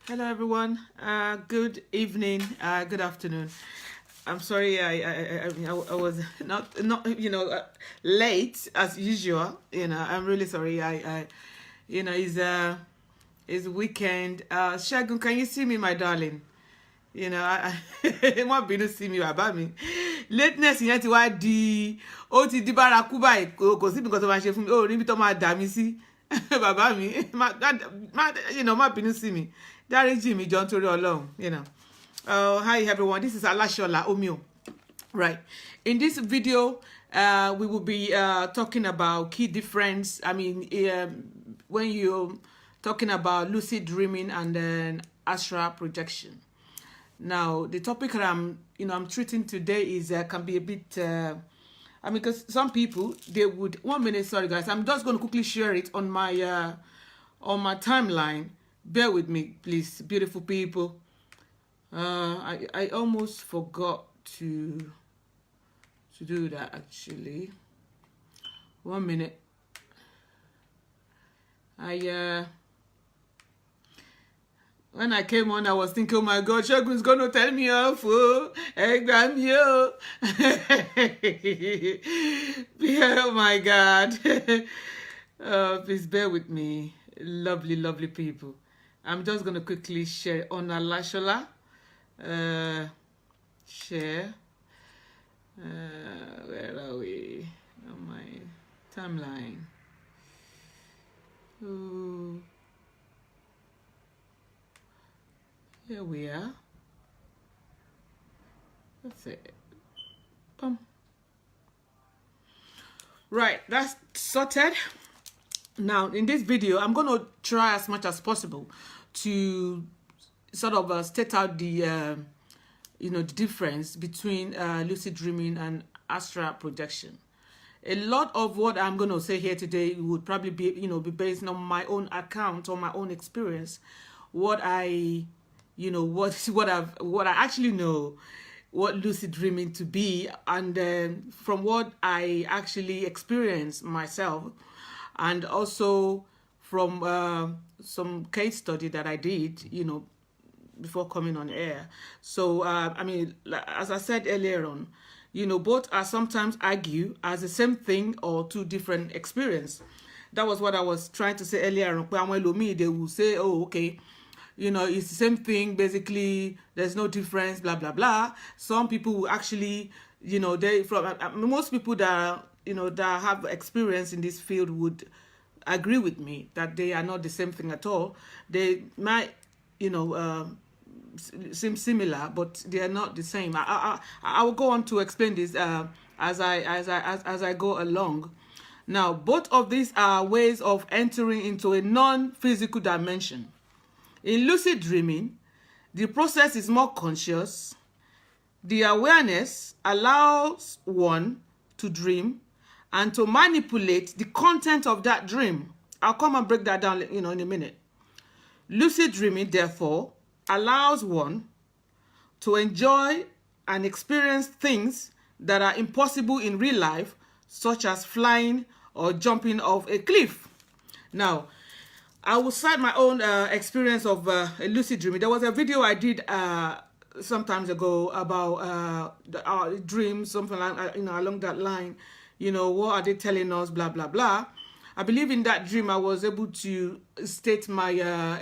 Hello, everyone. Good evening. Good afternoon. I'm sorry, I was not late as usual. I'm really sorry. It's weekend. Shagun, can you see me, my darling? Wọ́n bínú sí mi bàbá mi. Lateness yẹn ti wá ó ti di bárakú báyìí, kò sí nǹkan tó máa ṣe fún mi, ó rí ibi tó máa dà mí sí. Bàbá mi, má bínú sí mi. Dáríjì mi jọ̀ọ́ nítorí Ọlọ́run. Hi everyone, this is Alashola Omio. Right. In this video, we will be talking about key difference. When you're talking about lucid dreaming and then astral projection. Now, the topic that I'm treating today is can be a bit. Because some people they would 1 minute. Sorry, guys. I'm just going to quickly share it on my timeline. Bear with me, please, beautiful people. I almost forgot to do that actually. 1 minute. When I came on, I was thinking, oh my God, Shagun's going to tell me off. Oh, oh my God. Please bear with me. Lovely, lovely people. I'm just going to quickly share on Alashola. Share. Where are we? On my timeline. Ooh. Here we are. That's it. Boom. Right, that's sorted. Now, in this video, I'm going to try as much as possible to sort of state out the the difference between lucid dreaming and astral projection. A lot of what I'm going to say here today would probably be be based on my own account or my own experience, what I what I actually know what lucid dreaming to be, and then from what I actually experienced myself, and also from some case study that I did before coming on air. So as I said earlier on, both are sometimes argue as the same thing or two different experience. That was what I was trying to say earlier on. They will say, oh, okay, it's the same thing, basically, there's no difference, blah, blah, blah. Some people will actually, most people that, that have experience in this field would agree with me that they are not the same thing at all. They might, seem similar, but they are not the same. I will go on to explain this as I go along. Now, both of these are ways of entering into a non-physical dimension. In lucid dreaming, the process is more conscious. The awareness allows one to dream and to manipulate the content of that dream. I'll come and break that down, in a minute. Lucid dreaming, therefore, allows one to enjoy and experience things that are impossible in real life, such as flying or jumping off a cliff. Now, I will cite my own experience of a lucid dreaming. There was a video I did some times ago about dreams, something like along that line. What are they telling us? Blah blah blah. I believe in that dream I was able to state my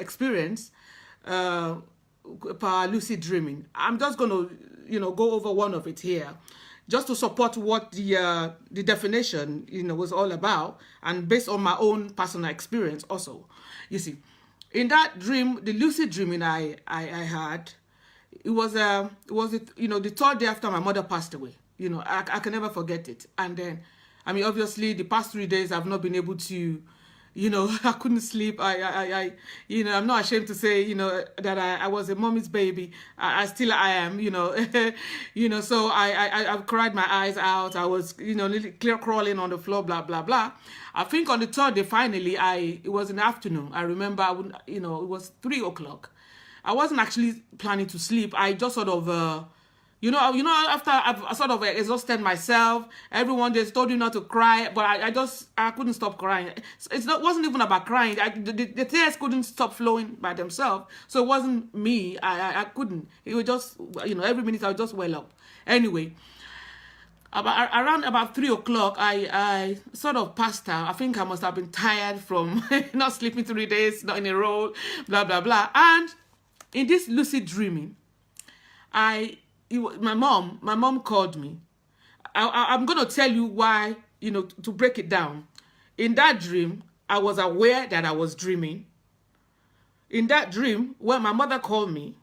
experience per lucid dreaming. I'm just going to go over one of it here, just to support what the definition was all about, and based on my own personal experience also. You see, in that dream, the lucid dreaming I had, it was the third day after my mother passed away. I can never forget it. And then, obviously, the past 3 days I've not been able to, I couldn't sleep. I'm not ashamed to say, that I was a mommy's baby. I still am, so I've cried my eyes out. I was, literally crawling on the floor, blah, blah, blah. I think on the third day, finally, it was in the afternoon. I remember, it was 3 o'clock. I wasn't actually planning to sleep. I just sort of, After I've sort of exhausted myself, everyone just told you not to cry, but I couldn't stop crying. Wasn't even about crying. The tears couldn't stop flowing by themselves. So it wasn't me. I couldn't. It was just, every minute I would just well up. Anyway, around about 3 o'clock, I sort of passed out. I think I must have been tired from not sleeping 3 days, not in a row, blah, blah, blah. And in this lucid dreaming, my mom called me. I'm going to tell you why, to break it down. In that dream, I was aware that I was dreaming. In that dream, when my mother called me,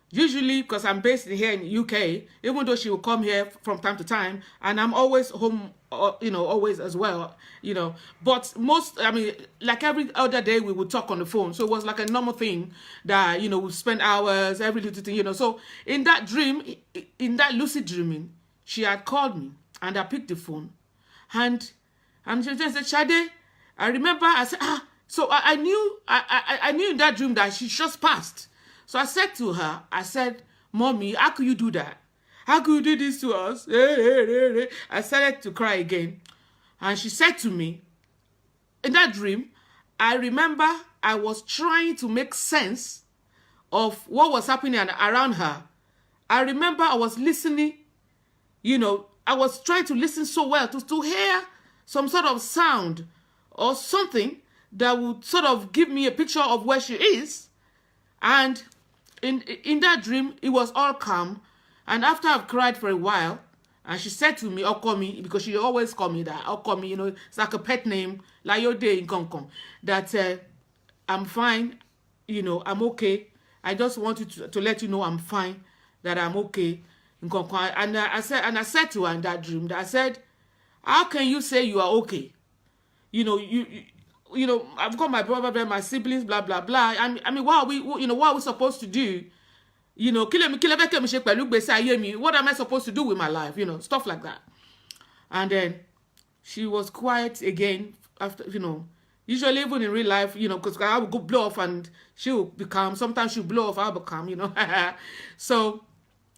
usually because I'm based here in the UK, even though she will come here from time to time, and I'm always home, always as well, But like every other day, we would talk on the phone. So it was like a normal thing that, we spend hours, every little thing, So in that dream, in that lucid dreaming, she had called me, and I picked the phone. And she just said, Shade, I remember, I said, so I knew in that dream that she just passed. So I said to her, Mommy, how could you do that? How could you do this to us? I started to cry again. And she said to me, in that dream, I remember I was trying to make sense of what was happening around her. I remember I was listening, I was trying to listen so well to hear some sort of sound or something that would sort of give me a picture of where she is. And in that dream, it was all calm. And after I've cried for a while, and she said to me, Okomi, because she always called me that, Okomi, it's like a pet name, like your day in Kong, that I'm fine, I'm okay. I just wanted to let you know I'm fine, that I'm okay in Kong. And I said to her in that dream, that I said, how can you say you are okay? I've got my brother, my siblings, blah, blah, blah. What are we supposed to do? What am I supposed to do with my life? Stuff like that. And then she was quiet again after, usually even in real life, because I would go blow off and she will be calm. Sometimes she'll blow off, I'll be calm, So,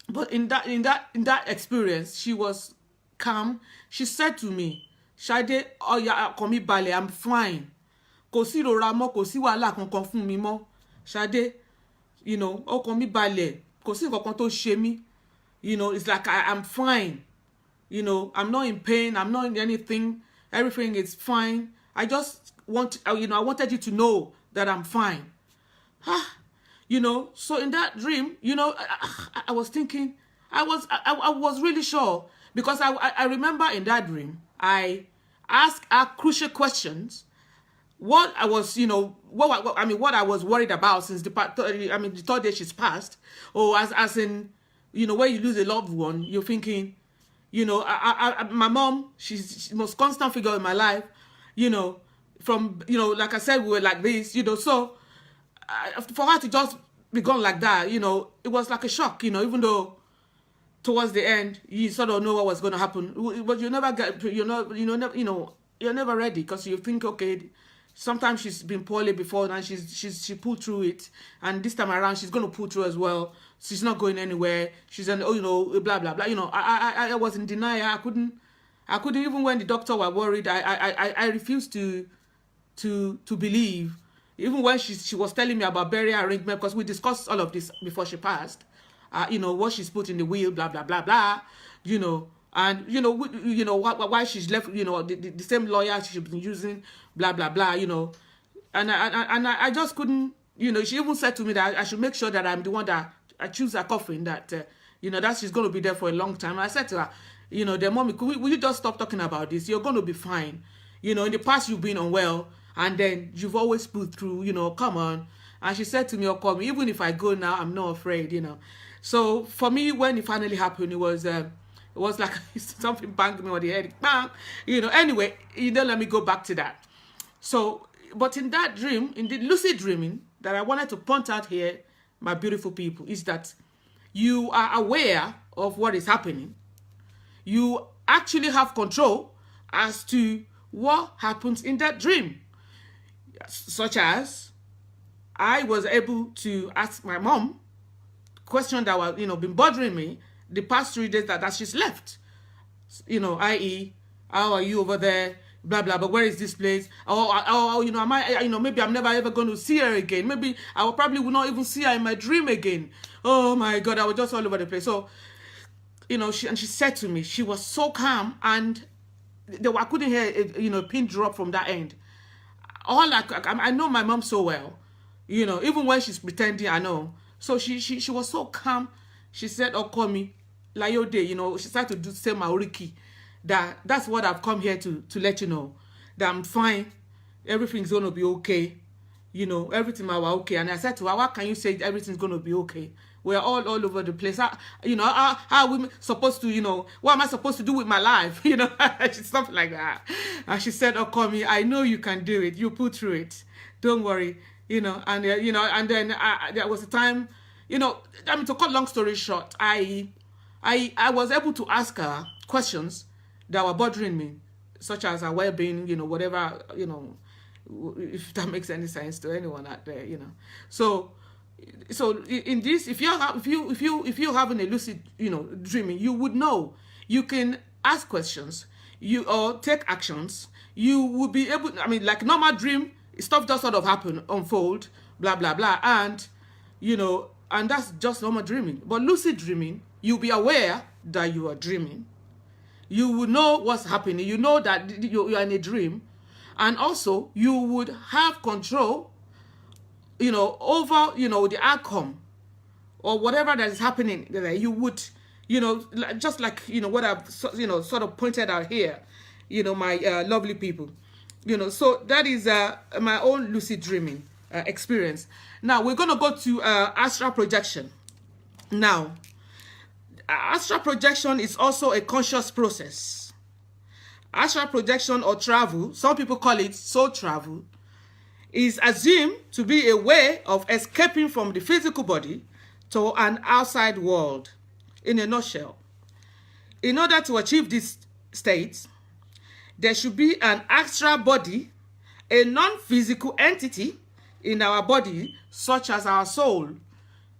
but in that experience, she was calm. She said to me, Shade, oh yeah, komi bale, I'm fine. Kò sí ìrora mọ́, kò sí wàhálà kankan fún mi mọ́. Ṣadé, ọkàn mi balẹ̀, kò sí nǹkan kan tó ṣe mí. It's like I'm fine. I'm not in pain, I'm not in anything. Everything is fine. I just I wanted you to know that I'm fine. So in that dream, I was thinking, I was really sure, because I remember in that dream, I asked her crucial questions. What I was, what I was worried about since the third day she's passed, or as in, when you lose a loved one, you're thinking, my mom, she's the most constant figure in my life, from, like I said, we were like this, so for her to just be gone like that, it was like a shock, even though towards the end, you sort of know what was going to happen, but you never get, you're never ready, because you think, okay, sometimes she's been poorly before and she pulled through it, and this time around she's going to pull through as well. She's not going anywhere. She's blah blah blah. I was in denial. I couldn't even when the doctor were worried. I refused to believe. Even when she was telling me about burial arrangement, because we discussed all of this before she passed. What she's put in the will, blah blah blah blah. And why she's left, the same lawyer she's been using, blah blah blah, and I just couldn't, she even said to me that I should make sure that I'm the one that I choose a coffin, that that she's going to be there for a long time. And I said to her, the mommy, will you just stop talking about this? You're going to be fine. In the past you've been unwell, and then you've always pulled through. Come on. And she said to me, call me, even if I go now, I'm not afraid. So for me, when it finally happened, it was like something banged me on the head. Bang! Anyway, let me go back to that. So, but in that dream, in the lucid dreaming, that I wanted to point out here, my beautiful people, is that you are aware of what is happening. You actually have control as to what happens in that dream. Such as, I was able to ask my mom question that was, been bothering me, the past 3 days that she's left. I.e., how are you over there? Blah blah. But where is this place? Am I? Maybe I'm never ever going to see her again. Maybe probably will not even see her in my dream again. Oh my God, I was just all over the place. So, she said to me, she was so calm, and I couldn't hear a pin drop from that end. I know my mom so well, even when she's pretending, I know. So she was so calm. She said, "Oh, call me, Layode." She started to say Mauriki. That's what I've come here to let you know, that I'm fine. Everything's gonna be okay. Everything will be okay. And I said to her, "Why can you say everything's gonna be okay? We're all over the place. How are we supposed to, what am I supposed to do with my life?" Something like that. And she said, "Oh, call me. I know you can do it. You pull through it. Don't worry." And then there was a time, to cut long story short, I was able to ask her questions that were bothering me, such as her well-being, whatever, if that makes any sense to anyone out there, So in this, if you're having a lucid, dreaming, you would know. You can ask questions, or take actions. You will be able. Like normal dream, stuff just sort of happen, unfold, blah blah blah, and and that's just normal dreaming. But lucid dreaming, you'll be aware that you are dreaming. You will know what's happening. You know that you are in a dream, and also you would have control, over the outcome or whatever that is happening. You would, just like what I've sort of pointed out here. My lovely people. So that is my own lucid dreaming experience. Now we're gonna go to astral projection. Now, astral projection is also a conscious process. Astral projection or travel, some people call it soul travel, is assumed to be a way of escaping from the physical body to an outside world. In a nutshell, in order to achieve this state, there should be an astral body, a non-physical entity in our body, such as our soul.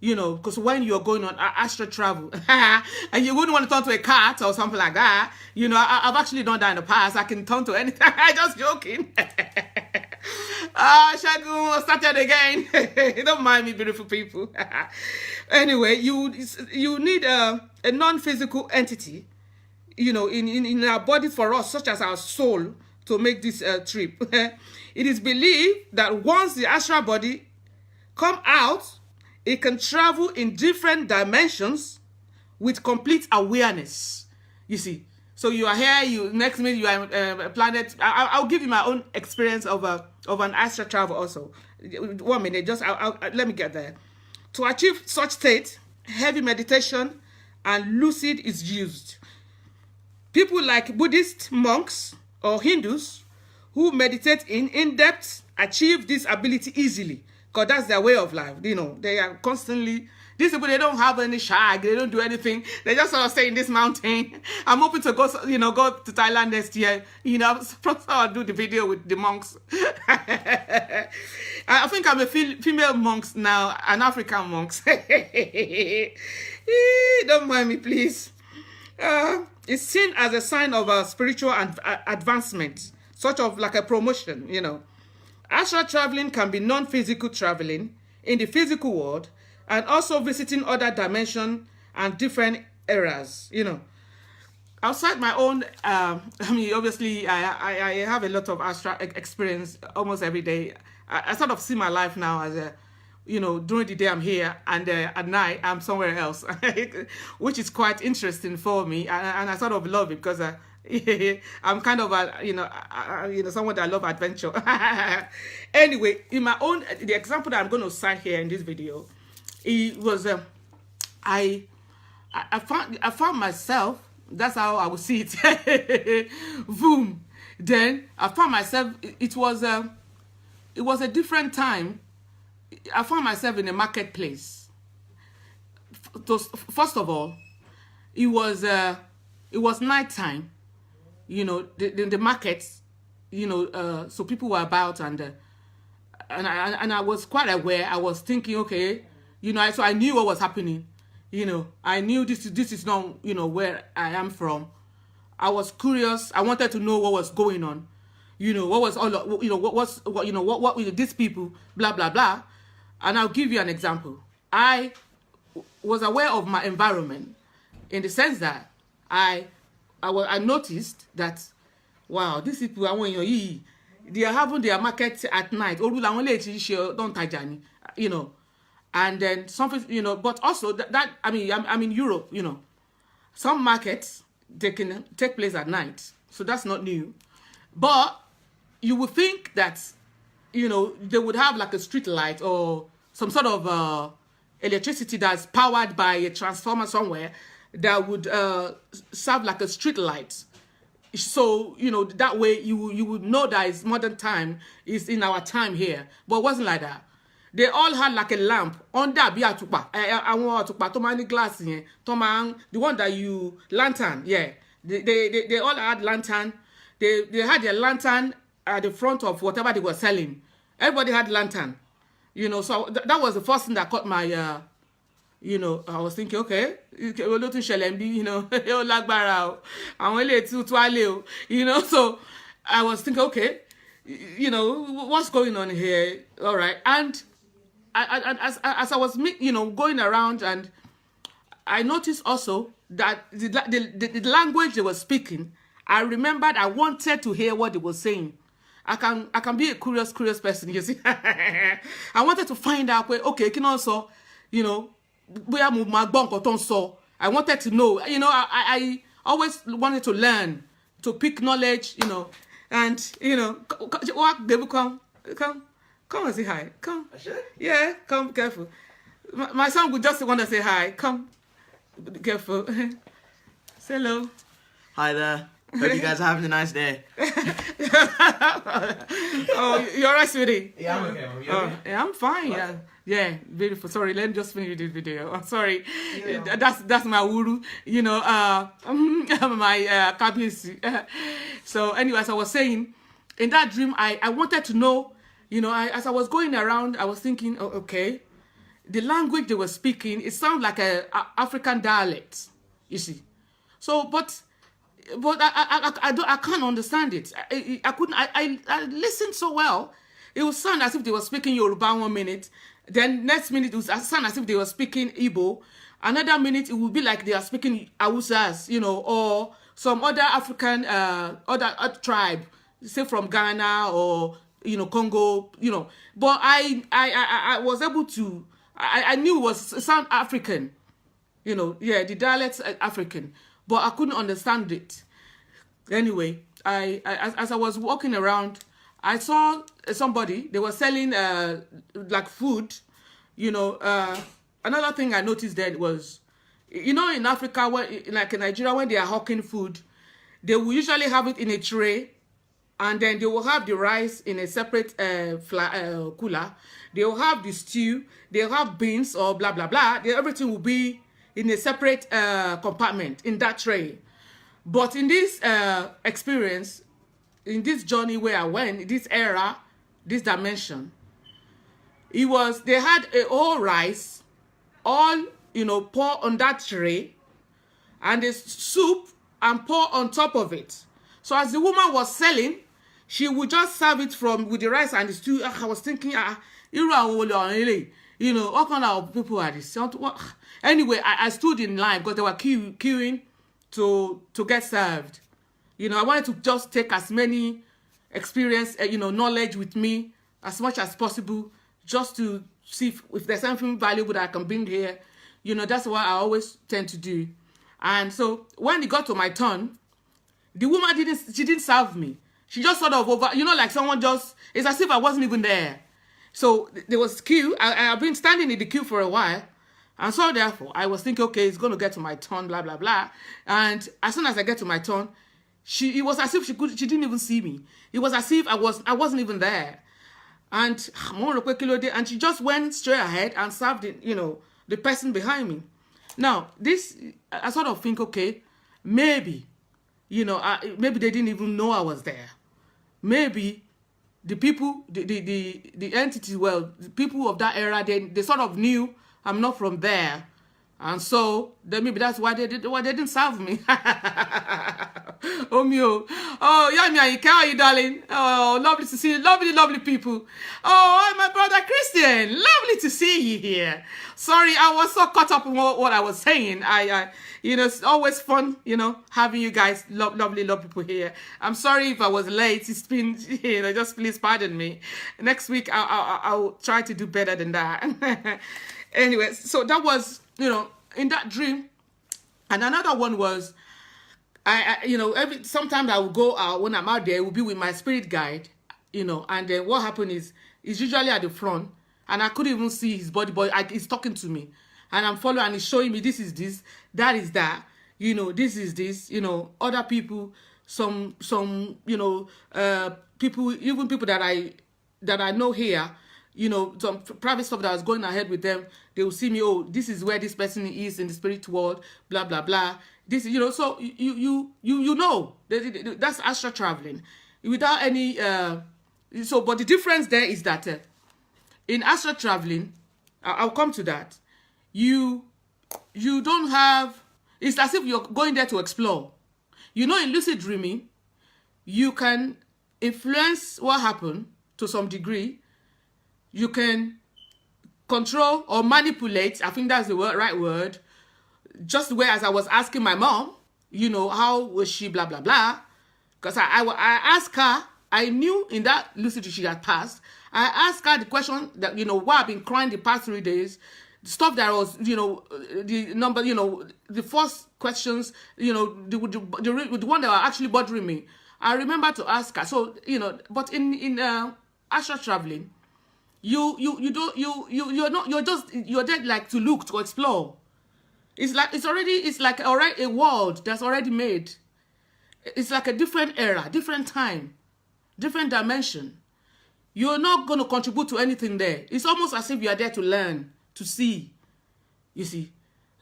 Because when you're going on astral travel, and you wouldn't want to turn to a cat or something like that. I've actually done that in the past. I can turn to anything. I'm just joking. Shagun started again. Don't mind me, beautiful people. Anyway, you need a non-physical entity, in our body for us, such as our soul, to make this trip. It is believed that once the astral body come out, it can travel in different dimensions with complete awareness. You see, so you are here. Next minute you are a planet. I'll give you my own experience of an astral travel also. 1 minute, just let me get there. To achieve such state, heavy meditation and lucid is used. People like Buddhist monks or Hindus who meditate in depth achieve this ability easily, because that's their way of life. They are constantly, these people, they don't have any shag, they don't do anything. They just sort of stay in this mountain. I'm hoping to go to Thailand next year. I'll do the video with the monks. I think I'm a female monk now, an African monk. Don't mind me, please. It's seen as a sign of a spiritual advancement, sort of like a promotion, Astral traveling can be non-physical traveling in the physical world, and also visiting other dimensions and different eras, Outside my own, obviously, I have a lot of astral experience almost every day. I sort of see my life now as during the day I'm here, and at night I'm somewhere else, which is quite interesting for me, and I sort of love it, because I'm kind of someone that love adventure. Anyway, in my own, the example that I'm going to cite here in this video, it was I found myself. That's how I would see it. Boom. Then I found myself. It was a different time. I found myself in a marketplace. First of all, it was nighttime. The markets. So people were about, and I was quite aware. I was thinking, okay, so I knew what was happening. I knew this is not, where I am from. I was curious. I wanted to know what was going on. What was all, what with these people, blah, blah, blah. And I'll give you an example. I was aware of my environment in the sense that I noticed that, wow, these people are they are having their market at night. And then something, but also that I'm in Europe, some markets, they can take place at night. So that's not new. But you would think that, they would have like a street light or some sort of electricity that's powered by a transformer somewhere that would serve like a street light. So, that way you would know that it's modern time, is in our time here. But it wasn't like that. They all had like a lamp under bi atupa. Àwọn atupa tó máa ní glass yẹn, the one that you lantern, yeah. They all had lantern. They had their lantern at the front of whatever they were selling. Everybody had lantern. So that was the first thing that caught my I was thinking, okay, olótún ṣẹlẹ̀ nbí, ó lágbára o. Àwọn ilé tú alé o. So I was thinking, okay, what's going on here? All right. And as I was going around, and I noticed also that the language they were speaking, I remembered I wanted to hear what they were saying. I can be a curious person, you see. I wanted to find out where, okay, can also, where my gbọ́ so I wanted to know, I always wanted to learn, to pick knowledge, and they will come and say hi. Come. Yeah, come, careful. My son would just want to say hi. Come. Be careful. Say hello. Hi there. Hope you guys are having a nice day. Oh, you're right, sweetie. Yeah, I'm okay. Okay? Yeah, I'm fine. What? Yeah, beautiful. Sorry, let me just finish this video. I'm sorry. Yeah. That's my wuru. My kabisi. So, anyway, as I was saying, in that dream, I wanted to know. As I was going around, I was thinking, oh, okay, the language they were speaking, it sounded like a African dialect, you see. So, but I can't understand it. I couldn't. I listened so well. It would sound as if they were speaking Yoruba 1 minute, then next minute it would sound as if they were speaking Igbo. Another minute it would be like they are speaking Hausas, or some other African other tribe, say from Ghana or Congo, But I was able to. I knew it was sound African, the dialect's African, but I couldn't understand it. Anyway, as I was walking around, I saw somebody. They were selling like food. Another thing I noticed then was, in Africa, like in Nigeria, when they are hawking food, they will usually have it in a tray, and then they will have the rice in a separate cooler. They will have the stew. They will have beans or blah blah blah. Everything will be in a separate compartment in that tray. But in this experience, in this journey where I went, this era, this dimension, they had a whole rice, all pour on that tray, and the soup and pour on top of it. So as the woman was selling, she would just serve it with the rice and the stew. I was thinking, what kind of people are this? Anyway, I stood in line because they were queuing to get served. I wanted to just take as many experience, knowledge with me as much as possible, just to see if there's something valuable that I can bring here. That's what I always tend to do. And so when it got to my turn, the woman didn't serve me. She just sort of like someone just, it's as if I wasn't even there. So there was queue. I've been standing in the queue for a while. And so therefore, I was thinking, okay, it's going to get to my turn, blah, blah, blah. And as soon as I get to my turn, it was as if she didn't even see me. It was as if I wasn't even there. And she just went straight ahead and served the person behind me. Now, this, I sort of think, okay, maybe, maybe they didn't even know I was there. Maybe the people, the entity, the people of that era, they sort of knew I'm not from there. And so then maybe that's why they didn't serve me. Oh mio. Oh, Yami, how are you, darling? Oh, lovely to see you. Lovely people. Oh, my brother Christian. Lovely to see you here. Sorry, I was so caught up in what I was saying. It's always fun, having you guys, lovely people here. I'm sorry if I was late. It's been, just please pardon me. Next week, I'll try to do better than that. Anyway, so that was, in that dream. And another one was, sometimes I will go out when I'm out there, I will be with my spirit guide, and then what happened is, he's usually at the front, and I couldn't even see his body, but he's talking to me, and I'm following, and he's showing me this is this, that is that, this is this, other people, some people, even people that I know here, some private stuff that was going ahead with them, they will see me, oh, this is where this person is in the spirit world, blah, blah, blah. This, so that's astral traveling without any, but the difference there is that in astral traveling, I'll come to that, you don't have, it's as if you're going there to explore. In lucid dreaming, you can influence what happened to some degree. You can control or manipulate, I think that's the right word, just the way as I was asking my mom, how was she, blah, blah, blah. Because I asked her, I knew in that lucid she had passed, I asked her the question that, why I've been crying the past 3 days, the stuff that was, the number, the first questions, the one that were actually bothering me. I remember to ask her. So, but in astral traveling, you're there like to look, to explore. It's like already a world that's already made. It's like a different era, different time, different dimension. You're not going to contribute to anything there. It's almost as if you are there to learn, to see. You see?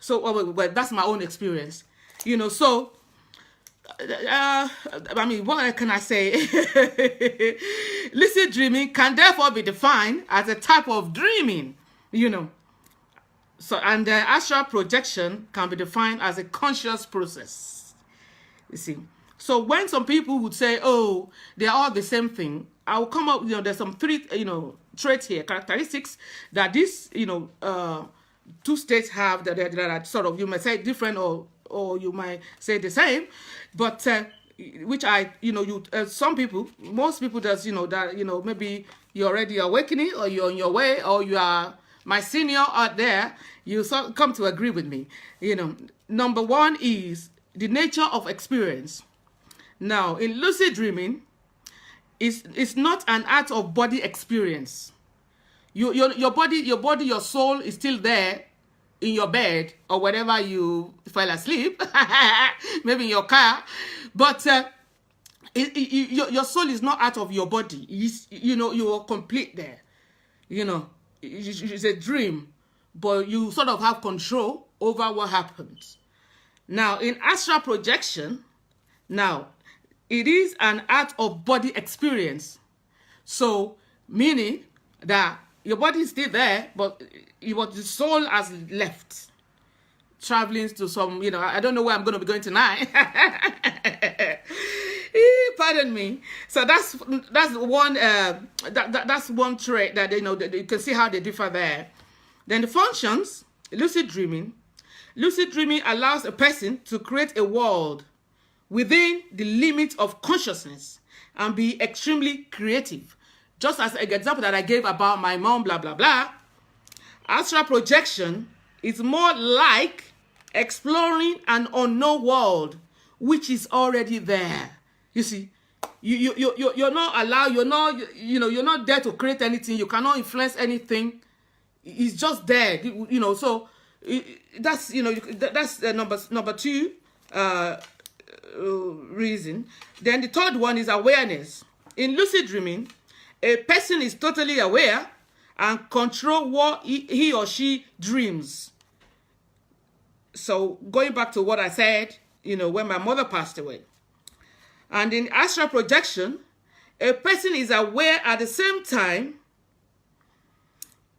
So, well, that's my own experience. So, what can I say? Lucid dreaming can therefore be defined as a type of dreaming, So, and astral projection can be defined as a conscious process. You see? So, when some people would say, oh, they're all the same thing, I'll come up, there's some three, traits here, characteristics that this, two states have that are sort of, you may say different or you might say the same, but which some people, most people does, that, maybe you're already awakening or you're on your way or you are my senior out there, you come to agree with me. Number one is the nature of experience. Now, in lucid dreaming, it's not an out of body experience. Your body, your soul is still there in your bed or wherever you fell asleep, maybe in your car, but your soul is not out of your body. You are complete there. It's a dream, but you sort of have control over what happens. Now, in astral projection, it is an out-of-body experience. So, meaning that your body is still there, but the soul has left, traveling to some, I don't know where I'm going to be going tonight. Pardon me. So that's one that's one trait that that you can see how they differ there. Then the functions, lucid dreaming. Lucid dreaming allows a person to create a world within the limits of consciousness and be extremely creative. Just as an example that I gave about my mom, blah, blah, blah. Astral projection is more like exploring an unknown world, which is already there. You see, you're not allowed, you're not there to create anything. You cannot influence anything. It's just there, so that's, that's number two reason. Then the third one is awareness. In lucid dreaming, a person is totally aware and control what he or she dreams. So going back to what I said, when my mother passed away. And in astral projection, a person is aware at the same time,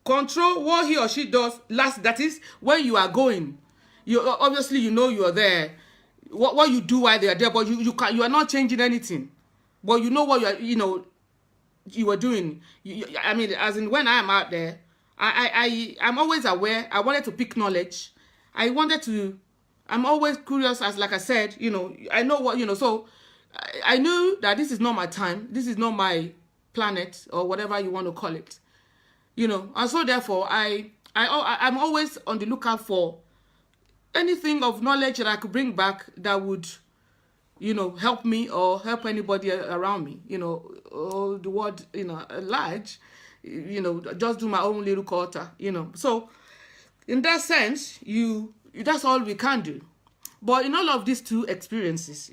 control what he or she does. That is when you are going. You obviously you know you are there. What you do while they are there, but you are not changing anything. But you know what you are doing. I mean, as in when I am out there, I'm always aware. I wanted to pick knowledge. I'm always curious, as like I said, I know what, so I knew that this is not my time. This is not my planet or whatever you want to call it, and so therefore I'm always on the lookout for anything of knowledge that I could bring back that would, help me or help anybody around me, or the world, large, just do my own little quarter, So in that sense, that's all we can do. But in all of these two experiences,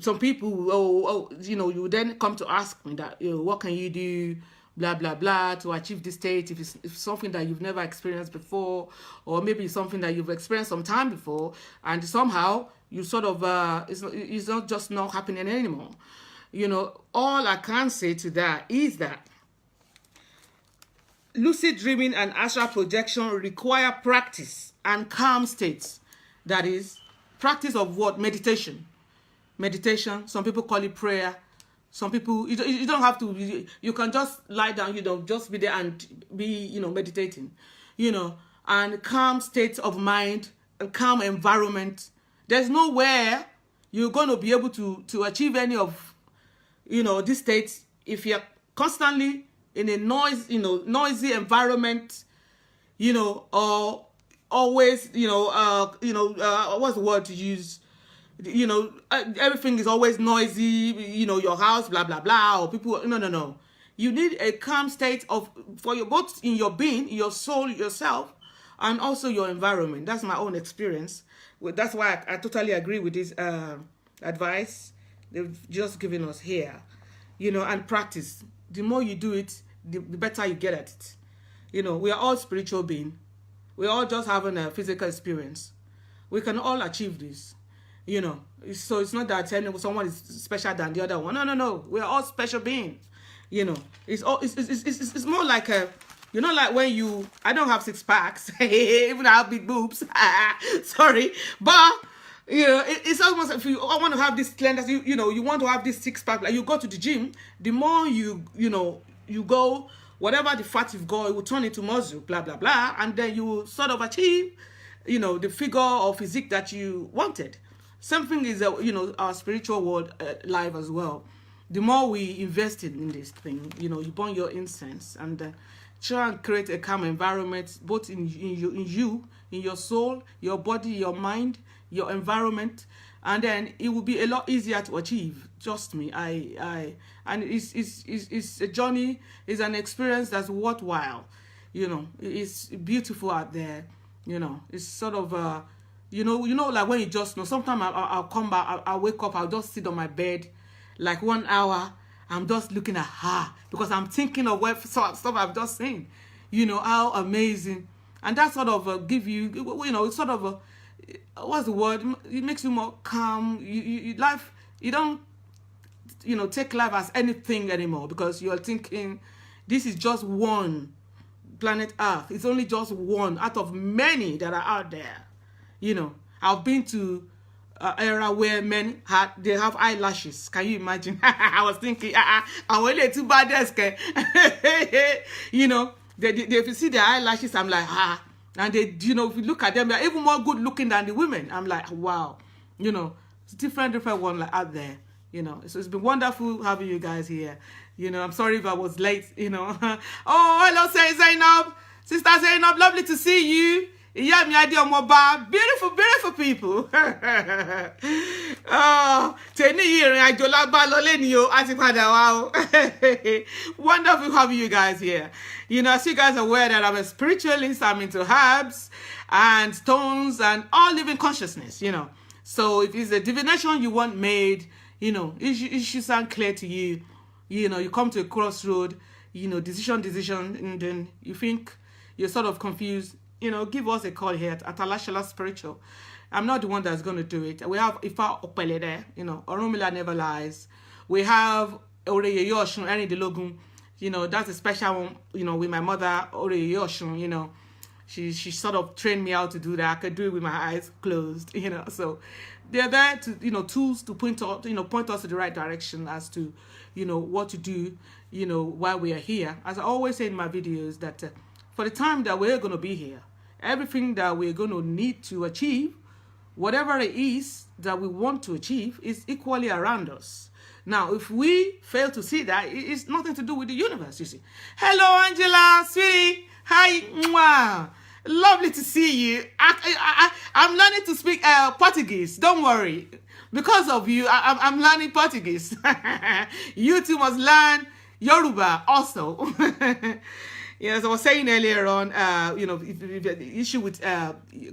some people, you then come to ask me that, what can you do, blah, blah, blah, to achieve this state, if it's something that you've never experienced before, or maybe something that you've experienced some time before, and somehow you sort of, it's not just not happening anymore. All I can say to that is that lucid dreaming and astral projection require practice and calm states. That is, practice of what? Meditation. Some people call it prayer. Some people, you don't have to, you can just lie down, just be there and be, meditating, and calm states of mind, a calm environment. There's nowhere you're going to be able to achieve any of, these states if you're constantly in a noisy environment, or always, what's the word to use? Everything is always noisy, your house, blah, blah, blah, or people, no. You need a calm state for your, both in your being, your soul, yourself, and also your environment. That's my own experience. That's why I totally agree with this advice they've just given us here, and practice. The more you do it, the better you get at it. We are all spiritual beings. We're all just having a physical experience. We can all achieve this. So it's not that someone is special than the other one. No. We're all special beings. It's more like like when I don't have 6 packs, even I have big boobs. Sorry, but it's almost if you want to have this slender, you want to have this 6-pack. Like you go to the gym, the more you go, whatever the fat you've got, it will turn into muscle, blah blah blah, and then you will sort of achieve, the figure or physique that you wanted. Something is, our spiritual world life as well. The more we invest in this thing, you burn your incense and try and create a calm environment, both in your soul, your body, your mind, your environment, and then it will be a lot easier to achieve. Trust me, and it's a journey, it's an experience that's worthwhile. It's beautiful out there. It's sort of like when you just sometimes I'll come back, I'll wake up, I'll just sit on my bed, like 1 hour, I'm just looking at her, because I'm thinking of what stuff I've just seen, how amazing. And that sort of give you, it's sort of, what's the word? It makes you more calm. You life, you don't, take life as anything anymore, because you're thinking, this is just one planet Earth. It's only just one out of many that are out there. I've been to an era where men they have eyelashes. Can you imagine? I was thinking, I'm really too bad. If you see their eyelashes, I'm like, and they, if you look at them, they're even more good looking than the women. I'm like, wow, it's different one like out there. So it's been wonderful having you guys here. I'm sorry if I was late. Oh, hello, Zainab, Sister Zainab, lovely to see you. Beautiful, beautiful people. Wonderful having you guys here. As you guys are aware that I'm a spiritualist, I'm into herbs and stones and all living consciousness, So if it's a divination you want made, it should sound clear to you. You come to a crossroad, decision, and then you think you're sort of confused. Give us a call here at Alashala Spiritual. I'm not the one that's going to do it. We have Ifa Opele there, Orumila Never Lies. We have Oreye Yoshun, Eni de Logun, that's a special one, with my mother, Oreye Yoshun, she sort of trained me how to do that. I could do it with my eyes closed, you know. So they're there to, you know, tools to point out, you know, point us in the right direction as to, you know, what to do, you know, while we are here. As I always say in my videos, that for the time that we're going to be here, everything that we're going to need to achieve, whatever it is that we want to achieve, is equally around us. Now, if we fail to see that, it's nothing to do with the universe, you see. Hello, Angela, sweetie. Hi. Mwah. Lovely to see you. I'm learning to speak Portuguese. Don't worry. Because of you, I'm learning Portuguese. You too must learn Yoruba also. Yes, I was saying earlier on, you know, if the issue with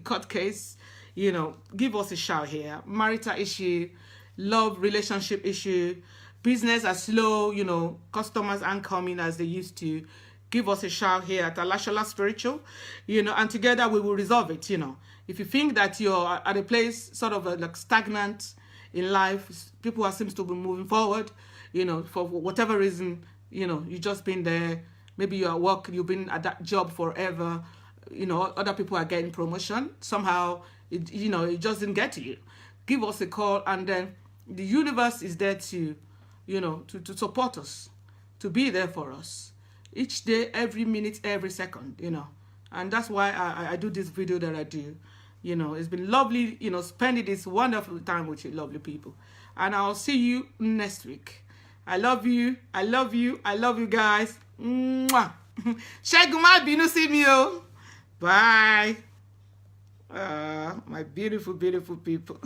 court case, you know, give us a shout here. Marital issue, love relationship issue, business are slow, you know, customers aren't coming as they used to. Give us a shout here at Alashala Spiritual, you know, and together we will resolve it, you know. If you think that you're at a place sort of like stagnant in life, people are seems to be moving forward, you know, for whatever reason, you know, you've just been there. Maybe you're at work, you've been at that job forever, you know, other people are getting promotion. Somehow, you know, it just didn't get to you. Give us a call, and then the universe is there to, you know, to support us, to be there for us. Each day, every minute, every second, you know. And that's why I do this video that I do. You know, it's been lovely, you know, spending this wonderful time with you lovely people. And I'll see you next week. I love you. I love you. I love you guys. Mwah. Sheguma binu see me. Bye. My beautiful, beautiful people.